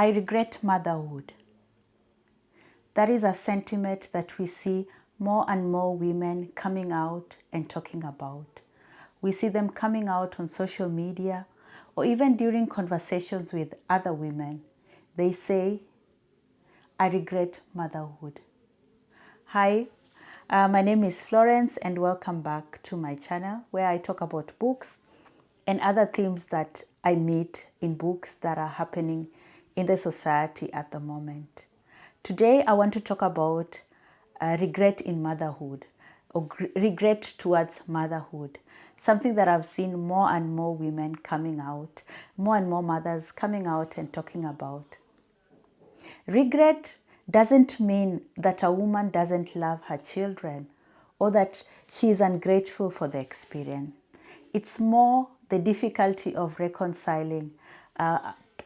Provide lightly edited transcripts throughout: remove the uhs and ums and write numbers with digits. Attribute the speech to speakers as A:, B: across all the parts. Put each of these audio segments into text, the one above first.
A: I regret motherhood. That is a sentiment that we see more and more women coming out and talking about. We see them coming out on social media or even during conversations with other women. They say, I regret motherhood. Hi, my name is Florence and welcome back to my channel where I talk about books and other themes that I meet in books that are happening in the society at the moment. Today I want to talk about regret in motherhood or regret towards motherhood. Something that I've seen more and more women coming out, more and more mothers coming out and talking about. Regret doesn't mean that a woman doesn't love her children or that she is ungrateful for the experience. It's more the difficulty of reconciling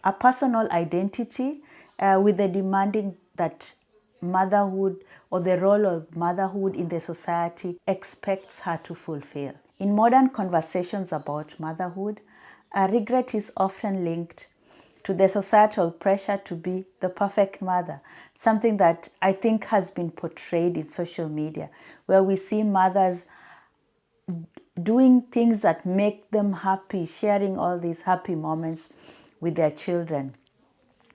A: a personal identity with the demanding that motherhood or the role of motherhood in the society expects her to fulfill. In modern conversations about motherhood, regret is often linked to the societal pressure to be the perfect mother, something that I think has been portrayed in social media, where we see mothers doing things that make them happy, sharing all these happy moments with their children.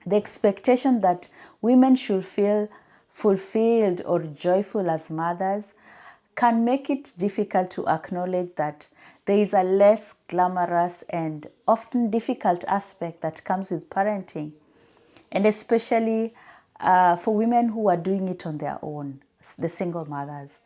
A: The expectation that women should feel fulfilled or joyful as mothers can make it difficult to acknowledge that there is a less glamorous and often difficult aspect that comes with parenting, and especially for women who are doing it on their own, the single mothers.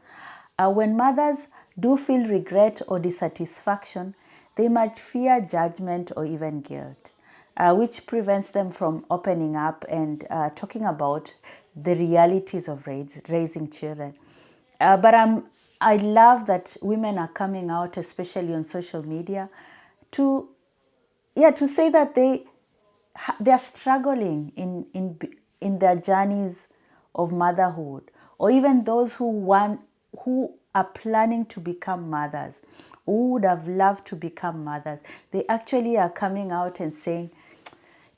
A: When mothers do feel regret or dissatisfaction, they might fear judgment or even guilt, which prevents them from opening up and talking about the realities of raising children. But I love that women are coming out, especially on social media, to say that they are struggling in their journeys of motherhood, or even those who are planning to become mothers, who would have loved to become mothers. They actually are coming out and saying,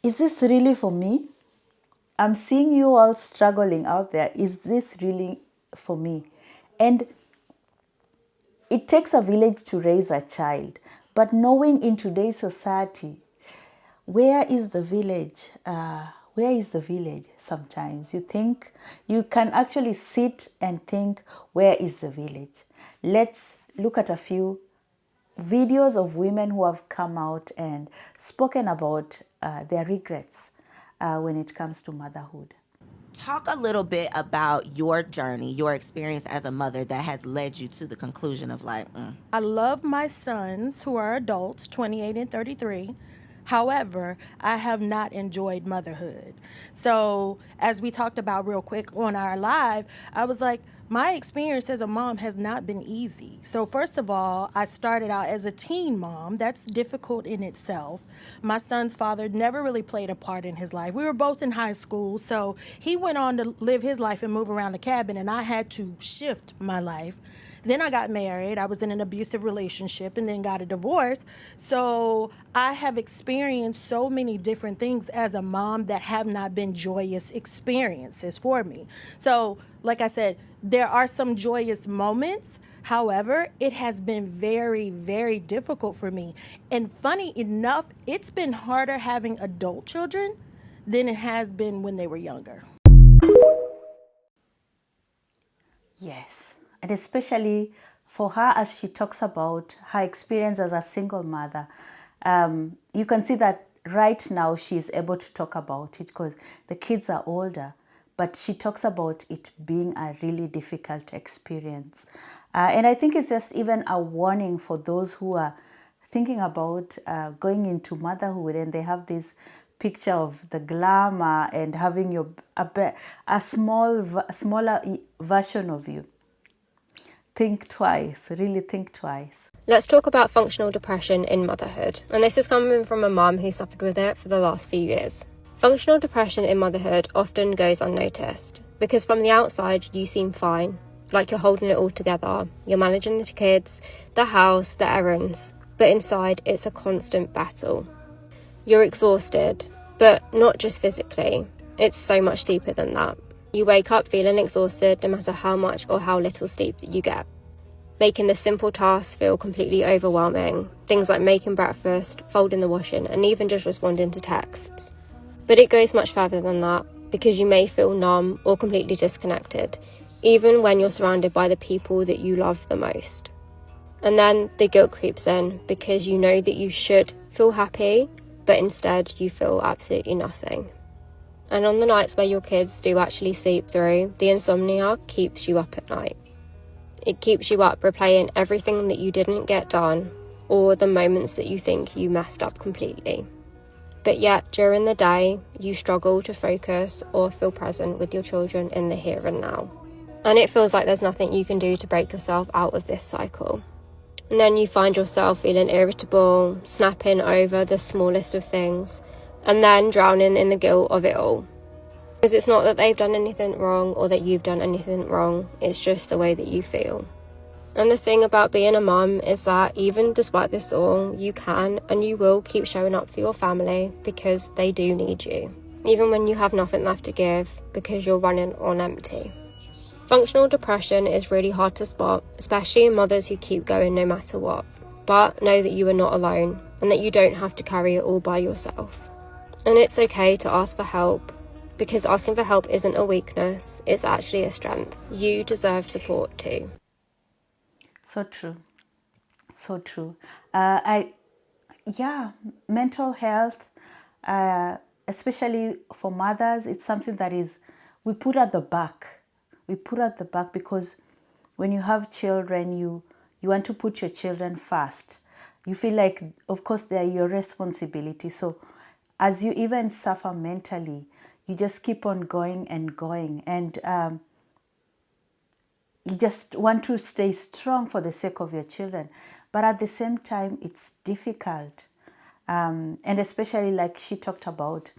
A: is this really for me? I'm seeing you all struggling out there. Is this really for me? And it takes a village to raise a child. But knowing in today's society, where is the village? Where is the village sometimes? You can actually sit and think, where is the village? Let's look at a few videos of women who have come out and spoken about their regrets when it comes to motherhood.
B: Talk a little bit about your journey, your experience as a mother that has led you to the conclusion of
C: I love my sons who are adults, 28 and 33. However, I have not enjoyed motherhood. So as we talked about real quick on our live, I was like, my experience as a mom has not been easy. So first of all, I started out as a teen mom. That's difficult in itself. My son's father never really played a part in his life. We were both in high school, so he went on to live his life and move around the cabin, and I had to shift my life. Then I got married. I was in an abusive relationship and then got a divorce. So I have experienced so many different things as a mom that have not been joyous experiences for me. So, like I said, there are some joyous moments. However, it has been very, very difficult for me. And funny enough, it's been harder having adult children than it has been when they were younger.
A: Yes. And especially for her, as she talks about her experience as a single mother, you can see that right now she's able to talk about it because the kids are older, but she talks about it being a really difficult experience. And I think it's just even a warning for those who are thinking about going into motherhood and they have this picture of the glamour and having a smaller version of you. Think twice, really think twice.
D: Let's talk about functional depression in motherhood. And this is coming from a mum who suffered with it for the last few years. Functional depression in motherhood often goes unnoticed because from the outside you seem fine, like you're holding it all together, you're managing the kids, the house, the errands, but inside it's a constant battle. You're exhausted, But not just physically, it's so much deeper than that. You wake up feeling exhausted no matter how much or how little sleep that you get, making the simple tasks feel completely overwhelming, things like making breakfast, folding the washing, and even just responding to texts. But it goes much further than that, because you may feel numb or completely disconnected, even when you're surrounded by the people that you love the most. And then the guilt creeps in, because you know that you should feel happy, but instead you feel absolutely nothing. And on the nights where your kids do actually sleep through, the insomnia keeps you up at night. It keeps you up replaying everything that you didn't get done, or the moments that you think you messed up completely. But yet, during the day, you struggle to focus or feel present with your children in the here and now. And it feels like there's nothing you can do to break yourself out of this cycle. And then you find yourself feeling irritable, snapping over the smallest of things, and then drowning in the guilt of it all. Because it's not that they've done anything wrong or that you've done anything wrong, it's just the way that you feel. And the thing about being a mum is that even despite this all, you can and you will keep showing up for your family because they do need you, even when you have nothing left to give because you're running on empty. Functional depression is really hard to spot, especially in mothers who keep going no matter what. But know that you are not alone and that you don't have to carry it all by yourself. And it's okay to ask for help, because asking for help isn't a weakness, it's actually a strength. You deserve support too.
A: So true. So true. Mental health, especially for mothers, it's something that we put at the back. We put at the back because when you have children, you want to put your children first. You feel like, of course, they are your responsibility. So as you even suffer mentally, you just keep on going and going. And you just want to stay strong for the sake of your children. But at the same time, it's difficult. And especially like she talked about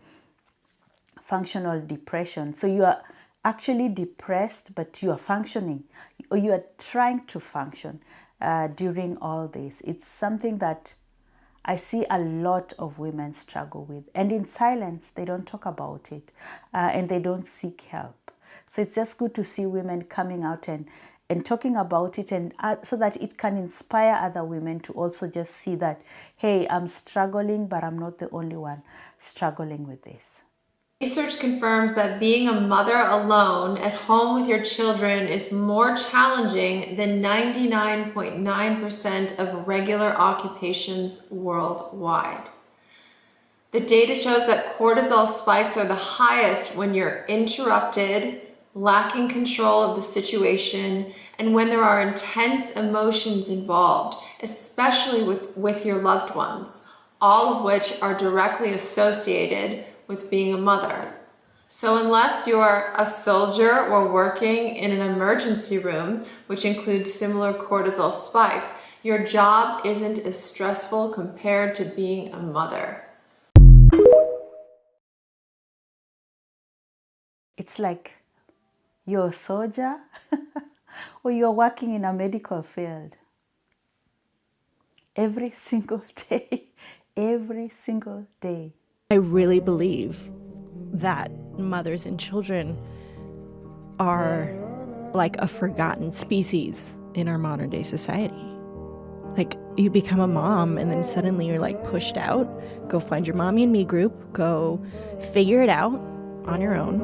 A: functional depression. So you are actually depressed, but you are functioning, or you are trying to function during all this. It's something that I see a lot of women struggle with. And in silence, they don't talk about it and they don't seek help. So it's just good to see women coming out and talking about it, and so that it can inspire other women to also just see that, hey, I'm struggling, but I'm not the only one struggling with this.
E: Research confirms that being a mother alone at home with your children is more challenging than 99.9% of regular occupations worldwide. The data shows that cortisol spikes are the highest when you're interrupted, lacking control of the situation, and when there are intense emotions involved, especially with your loved ones, all of which are directly associated with being a mother. So unless you're a soldier or working in an emergency room, which includes similar cortisol spikes, your job isn't as stressful compared to being a mother.
A: It's like you're a soldier or you're working in a medical field. Every single day, every single day.
F: I really believe that mothers and children are like a forgotten species in our modern day society. Like, you become a mom and then suddenly you're like pushed out. Go find your mommy and me group. Go figure it out on your own.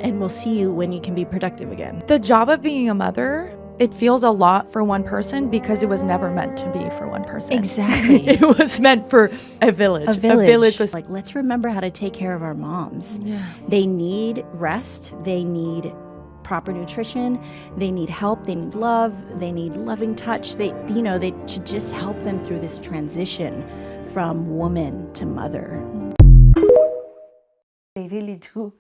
F: And we'll see you when you can be productive again.
G: The job of being a mother, it feels a lot for one person because it was never meant to be for one person.
H: Exactly.
G: It was meant for a village.
H: A village
G: was
H: like, let's remember how to take care of our moms.
G: Yeah.
H: They need rest. They need proper nutrition. They need help. They need love. They need loving touch. They to just help them through this transition from woman to mother.
A: They really do.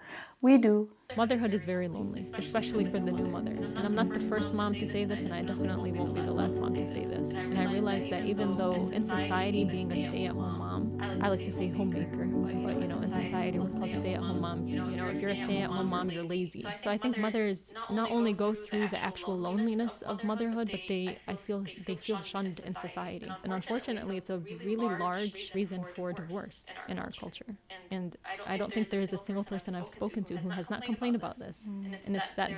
A: We do.
I: Motherhood is very lonely, especially for the new mother. And I'm not the first mom to say this, and I definitely won't be the last mom to say this. And I realize that even though in society being a stay-at-home mom, I like to say homemaker, but in society we're called stay-at-home moms. If you're a stay-at-home mom, you're lazy. So I think mothers not only go through the actual loneliness of motherhood, but I feel they feel shunned in society. And unfortunately, it's a really large reason for divorce in our culture. And I don't think there is a single person I've spoken to who has not complained about this. And it's that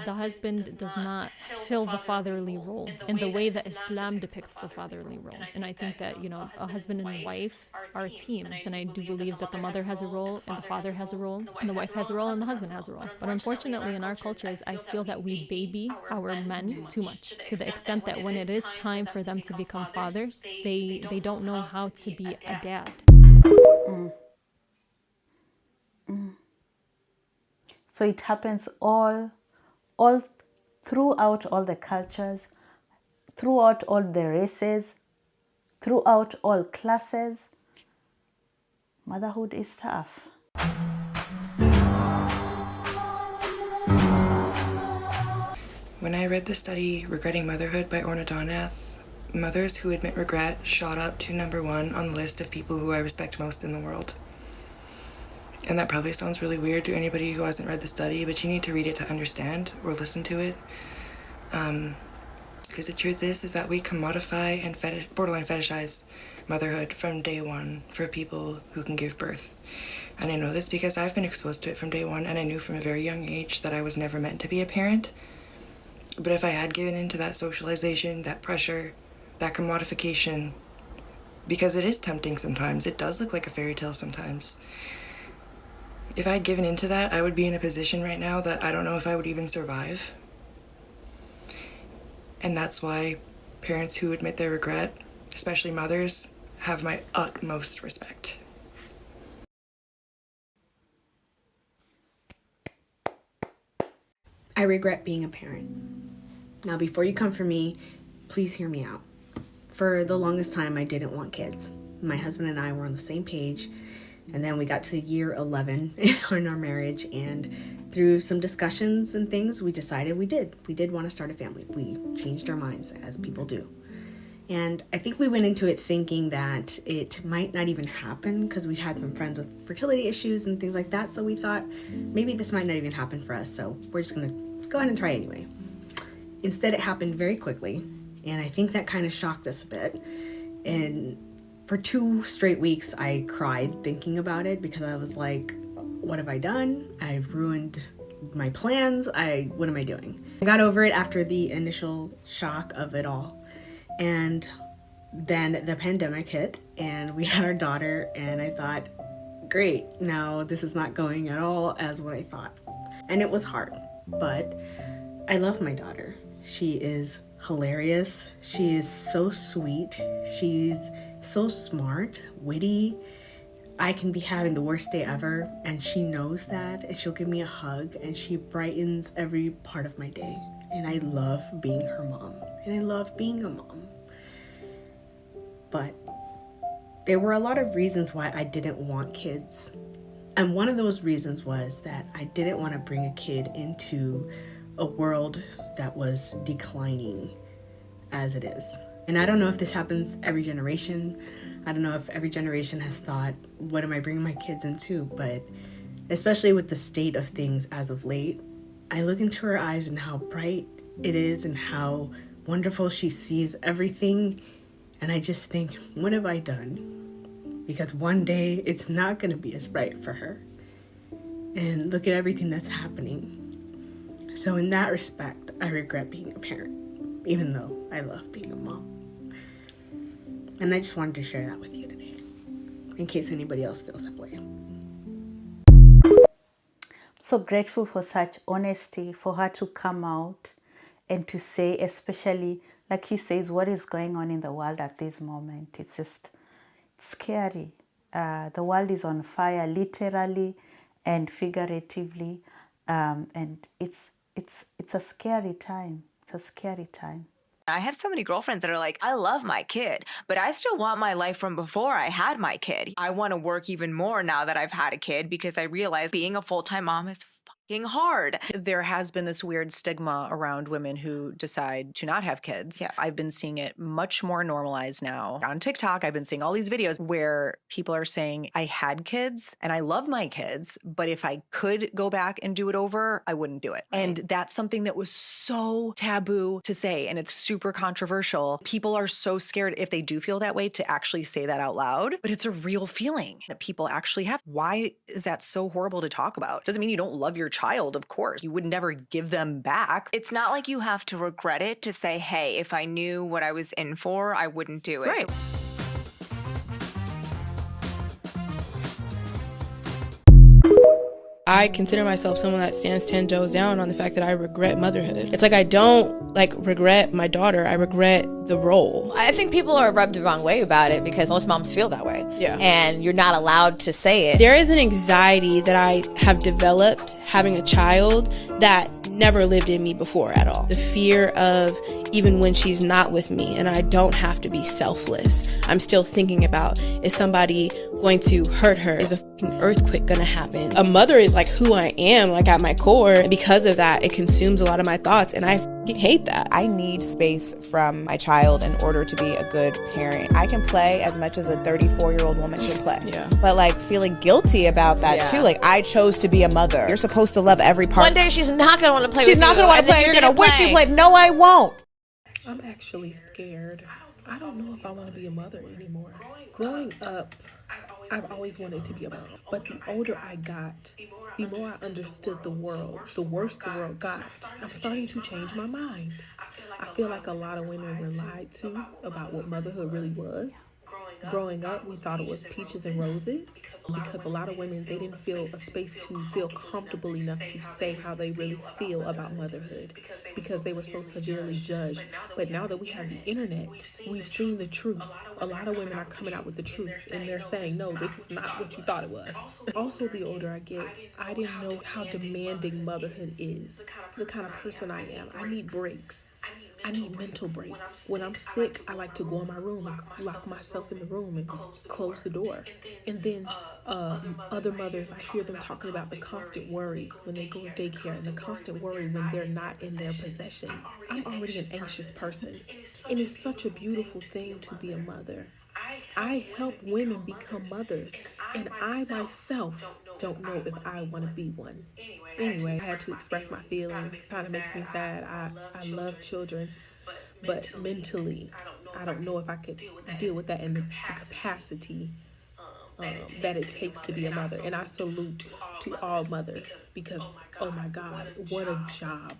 I: the husband does not fill the fatherly role in the way that Islam depicts the fatherly role. And I think that, a husband and wife are a team. And I do believe that the mother has a role and the father has a role and the wife has a role and the husband has a role. But unfortunately in our cultures, I feel that we baby our men too much, to the extent that when it is time for them to become fathers, they don't know how to be a dad.
A: So it happens all throughout all the cultures, throughout all the races, throughout all classes. Motherhood is tough.
J: When I read the study Regretting Motherhood by Orna Donath, mothers who admit regret shot up to number 1 on the list of people who I respect most in the world. And that probably sounds really weird to anybody who hasn't read the study, but you need to read it to understand or listen to it. Because the truth is that we commodify and borderline fetishize motherhood from day one for people who can give birth. And I know this because I've been exposed to it from day one, and I knew from a very young age that I was never meant to be a parent. But if I had given into that socialization, that pressure, that commodification, because it is tempting sometimes, it does look like a fairy tale sometimes. If I had given into that, I would be in a position right now that I don't know if I would even survive. And that's why parents who admit their regret, especially mothers, have my utmost respect.
K: I regret being a parent. Now, before you come for me, please hear me out. For the longest time, I didn't want kids. My husband and I were on the same page, and then we got to year 11 in our marriage, and through some discussions and things, we decided we did want to start a family. We changed our minds, as people do. And I think we went into it thinking that it might not even happen because we'd had some friends with fertility issues and things like that. So we thought maybe this might not even happen for us. So we're just going to go ahead and try anyway. Instead, it happened very quickly. And I think that kind of shocked us a bit. And for 2 straight weeks, I cried thinking about it because I was like, what have I done? I've ruined my plans. What am I doing? I got over it after the initial shock of it all. And then the pandemic hit and we had our daughter, and I thought, great, now this is not going at all as what I thought. And it was hard, but I love my daughter. She is hilarious. She is so sweet. She's so smart, witty. I can be having the worst day ever, and she knows that, and she'll give me a hug, and she brightens every part of my day. And I love being her mom, and I love being a mom. But there were a lot of reasons why I didn't want kids. And one of those reasons was that I didn't want to bring a kid into a world that was declining as it is. And I don't know if this happens every generation. I don't know if every generation has thought, what am I bringing my kids into? But especially with the state of things as of late, I look into her eyes and how bright it is and how wonderful she sees everything. And I just think, what have I done? Because one day it's not going to be as bright for her. And look at everything that's happening. So in that respect, I regret being a parent, even though I love being a mom. And I just wanted to share that with you today, in case anybody else feels that way.
A: So grateful for such honesty, for her to come out and to say, especially like he says, what is going on in the world at this moment. It's scary. The world is on fire, literally and figuratively, and it's a scary time. It's a scary time.
L: I have so many girlfriends that are like, I love my kid, but I still want my life from before I had my kid. I want to work even more now that I've had a kid because I realize being a full-time mom is fucking hard.
M: There has been this weird stigma around women who decide to not have kids. Yeah. I've been seeing it much more normalized now. On TikTok, I've been seeing all these videos where people are saying, I had kids and I love my kids, but if I could go back and do it over, I wouldn't do it. Right. And that's something that was so taboo to say, and it's super controversial. People are so scared if they do feel that way to actually say that out loud, but it's a real feeling that people actually have. Why is that so horrible to talk about? Doesn't mean you don't love your child, of course. You would never give them back.
L: It's not like you have to regret it to say, hey, if I knew what I was in for, I wouldn't do it.
M: Right.
N: I consider myself someone that stands 10 toes down on the fact that I regret motherhood. It's like I don't regret my daughter, I regret the role.
O: I think people are rubbed the wrong way about it because most moms feel that way.
N: Yeah.
O: And you're not allowed to say it.
N: There is an anxiety that I have developed having a child that never lived in me before at all. The fear of even when she's not with me and I don't have to be selfless, I'm still thinking about, is somebody going to hurt her? Is a fucking earthquake gonna happen? A mother is like who I am, like at my core. And because of that, it consumes a lot of my thoughts and I fucking hate that.
P: I need space from my child in order to be a good parent. I can play as much as a 34-year-old woman can play.
N: Yeah.
P: But feeling guilty about that too. I chose to be a mother. You're supposed to love every part.
O: One day she's not gonna want to play with you.
P: She's not gonna want to play. You're gonna wish she played. No, I won't.
Q: I'm actually scared. I don't know if I want to be a mother anymore. Growing up, I've always wanted to be a mom. But the older I got, the more I understood the world, the worse the world got. I'm starting to change my mind. I feel like a lot of women were lied to about what motherhood really was. Growing up, we thought it was peaches and roses because a lot of women, they didn't feel a space to feel comfortable enough to say how they really feel about motherhood because they were so severely judged. But now that we have the internet, we've seen the truth. A lot of women are coming out with the truth and they're saying, no, this is not what you thought it was. Also, the older I get, I didn't know how demanding motherhood is, the kind of person I am. I need breaks. I need mental breaks. When I'm sick, I like to go in my room and lock myself in the room and close the door. And then other mothers, I hear them talking about the constant worry when they go to daycare and the constant worry when they're not in their possession. I'm already an anxious person. And it's such a beautiful thing to be a mother. I help women become mothers, and I myself don't know if I want to be one. Anyway, I had to express my feelings. It kind of makes me sad. I love children, but mentally, I don't know if I could deal with that in the capacity that it takes to be a mother. And I salute to all mothers because, oh my God, what a job.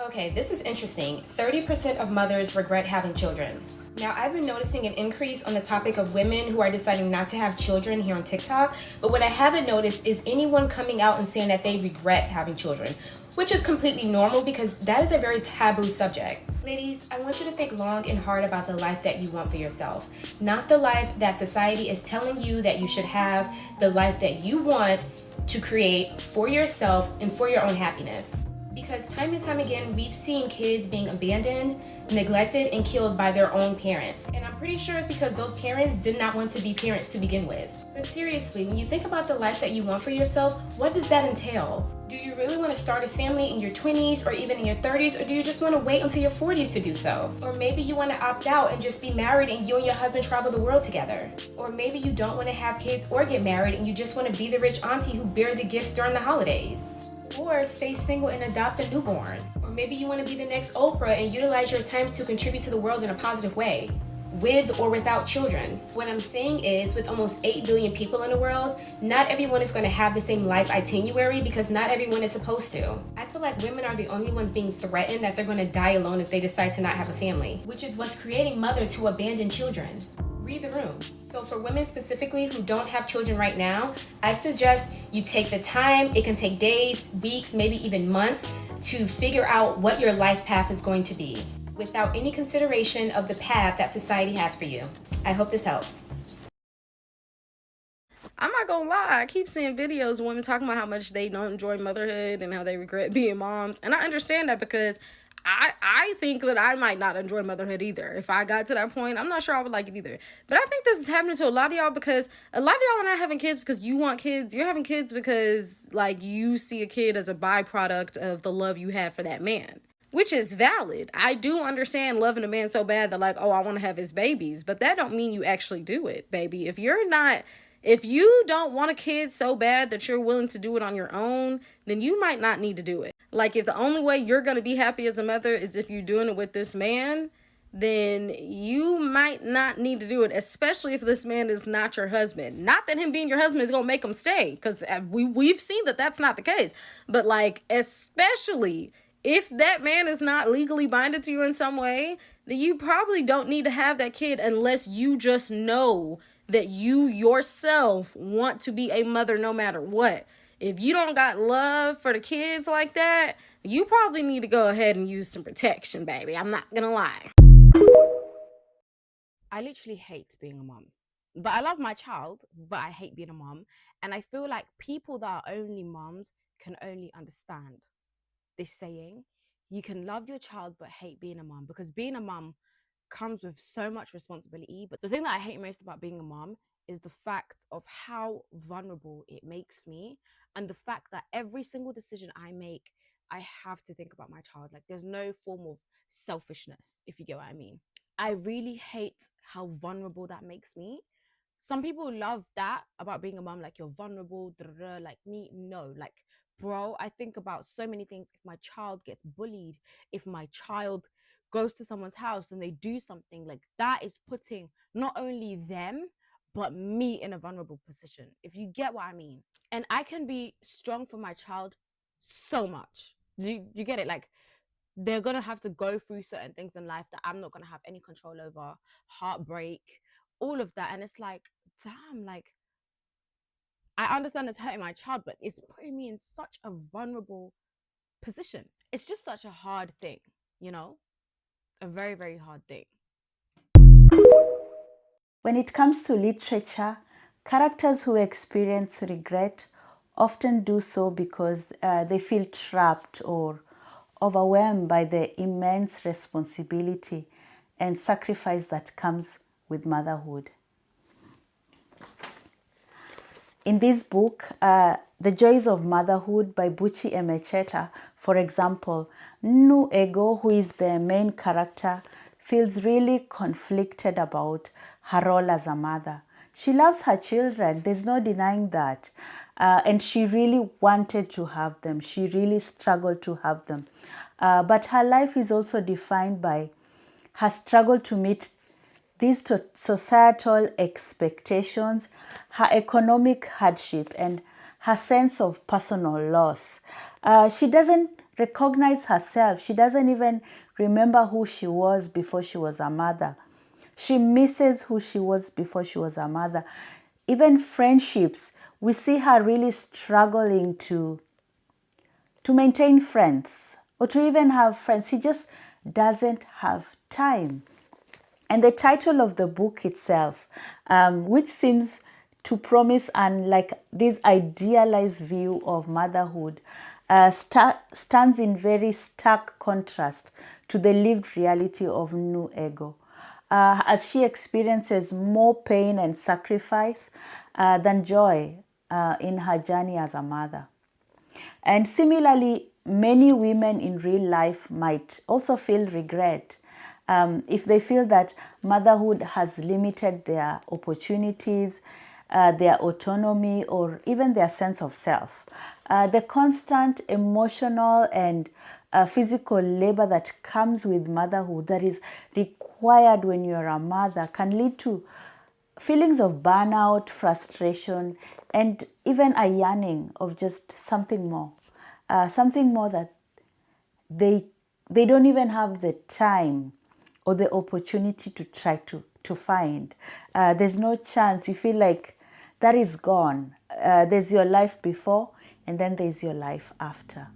R: Okay, this is interesting. 30% of mothers regret having children. Now, I've been noticing an increase on the topic of women who are deciding not to have children here on TikTok, but what I haven't noticed is anyone coming out and saying that they regret having children, which is completely normal because that is a very taboo subject. Ladies, I want you to think long and hard about the life that you want for yourself, not the life that society is telling you that you should have, the life that you want to create for yourself and for your own happiness. Because time and time again, we've seen kids being abandoned, neglected, and killed by their own parents. And I'm pretty sure it's because those parents did not want to be parents to begin with. But seriously, when you think about the life that you want for yourself, what does that entail? Do you really want to start a family in your 20s or even in your 30s, or do you just want to wait until your 40s to do so? Or maybe you want to opt out and just be married and you and your husband travel the world together. Or maybe you don't want to have kids or get married and you just want to be the rich auntie who bear the gifts during the holidays. Or stay single and adopt a newborn. Or maybe you want to be the next Oprah and utilize your time to contribute to the world in a positive way, with or without children. What I'm saying is, with almost 8 billion people in the world, not everyone is going to have the same life itinerary because not everyone is supposed to. I feel like women are the only ones being threatened that they're going to die alone if they decide to not have a family, which is what's creating mothers who abandon children. Read the room. So for women specifically who don't have children right now, I suggest you take the time. It can take days, weeks, maybe even months to figure out what your life path is going to be without any consideration of the path that society has for you. I hope this helps.
C: I'm not gonna lie, I keep seeing videos of women talking about how much they don't enjoy motherhood and how they regret being moms. And I understand that because I think that I might not enjoy motherhood either. If I got to that point, I'm not sure I would like it either. But I think this is happening to a lot of y'all because a lot of y'all are not having kids because you want kids. You're having kids because like you see a kid as a byproduct of the love you have for that man. Which is valid. I do understand loving a man so bad that like, oh, I want to have his babies. But that don't mean you actually do it, baby. If you don't want a kid so bad that you're willing to do it on your own, then you might not need to do it. Like if the only way you're going to be happy as a mother is if you're doing it with this man, then you might not need to do it, especially if this man is not your husband. Not that him being your husband is going to make him stay, because we've seen that that's not the case. But like, especially if that man is not legally binded to you in some way, then you probably don't need to have that kid unless you just know that you yourself want to be a mother no matter what. If you don't got love for the kids like that, you probably need to go ahead and use some protection, baby. I'm not gonna lie.
H: I literally hate being a mom. But I love my child, but I hate being a mom. And I feel like people that are only moms can only understand this saying. You can love your child but hate being a mom, because being a mom comes with so much responsibility. But the thing that I hate most about being a mom is the fact of how vulnerable it makes me, and the fact that every single decision I make, I have to think about my child. Like there's no form of selfishness, if you get what I mean. I really hate how vulnerable that makes me. Some people love that about being a mom, like you're vulnerable, like me, no. Like, bro, I think about so many things. If my child gets bullied, if my child goes to someone's house and they do something, like that is putting not only them, but me in a vulnerable position, if you get what I mean. And I can be strong for my child so much. Do you get it? Like, they're going to have to go through certain things in life that I'm not going to have any control over, heartbreak, all of that. And it's like, damn, like, I understand it's hurting my child, but it's putting me in such a vulnerable position. It's just such a hard thing, you know? A very, very hard thing.
A: When it comes to literature, characters who experience regret often do so because they feel trapped or overwhelmed by the immense responsibility and sacrifice that comes with motherhood. In this book, The Joys of Motherhood by Buchi Emecheta, for example, Nu Ego, who is the main character, feels really conflicted about her role as a mother. She loves her children, there's no denying that. And she really wanted to have them. She really struggled to have them. But her life is also defined by her struggle to meet these societal expectations, her economic hardship, and her sense of personal loss. She doesn't recognize herself. She doesn't even remember who she was before she was a mother. She misses who she was before she was a mother. Even friendships, we see her really struggling to maintain friends or to even have friends. She just doesn't have time. And the title of the book itself, which seems to promise this idealized view of motherhood, stands in very stark contrast to the lived reality of Nu Ego, as she experiences more pain and sacrifice than joy in her journey as a mother. And similarly, many women in real life might also feel regret if they feel that motherhood has limited their opportunities, their autonomy, or even their sense of self. The constant emotional and physical labor that comes with motherhood, that is required when you're a mother, can lead to feelings of burnout, frustration, and even a yearning of just something more that they don't even have the time or the opportunity to try to find. There's no chance. You feel like that is gone. There's your life before, and then there's your life after.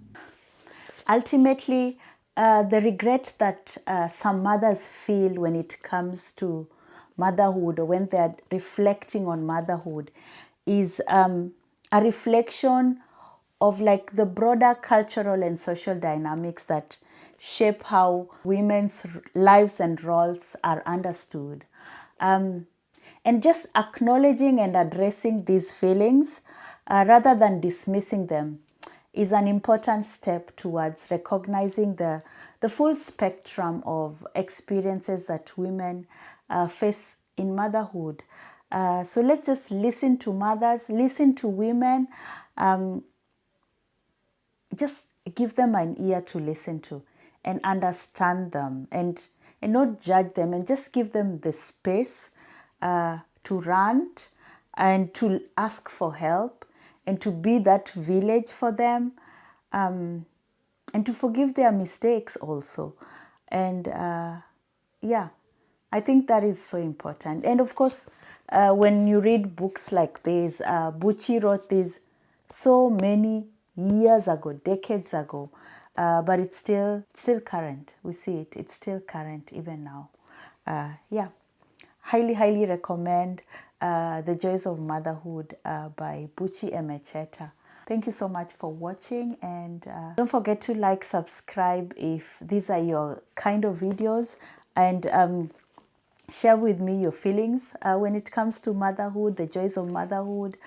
A: Ultimately, the regret that some mothers feel when it comes to motherhood, or when they're reflecting on motherhood, is a reflection of like the broader cultural and social dynamics that shape how women's lives and roles are understood. And just acknowledging and addressing these feelings rather than dismissing them is an important step towards recognizing the full spectrum of experiences that women face in motherhood. So let's just listen to mothers, listen to women, just give them an ear to listen to and understand them, and not judge them, and just give them the space to rant and to ask for help and to be that village for them, and to forgive their mistakes also. And yeah, I think that is so important. And of course, when you read books like this, Buchi wrote this so many years ago, decades ago, but it's still current. We see it. It's still current even now. Yeah, highly recommend The Joys of Motherhood by Buchi Emecheta. Thank you so much for watching, and don't forget to like, subscribe if these are your kind of videos, and share with me your feelings when it comes to motherhood, the joys of motherhood.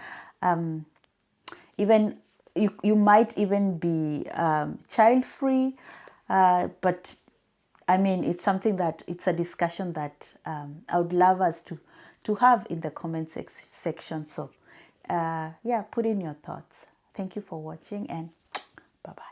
A: Even you might even be child-free, but I mean, it's something that, it's a discussion that I would love us to have in the comment section. So yeah, put in your thoughts. Thank you for watching, and bye-bye.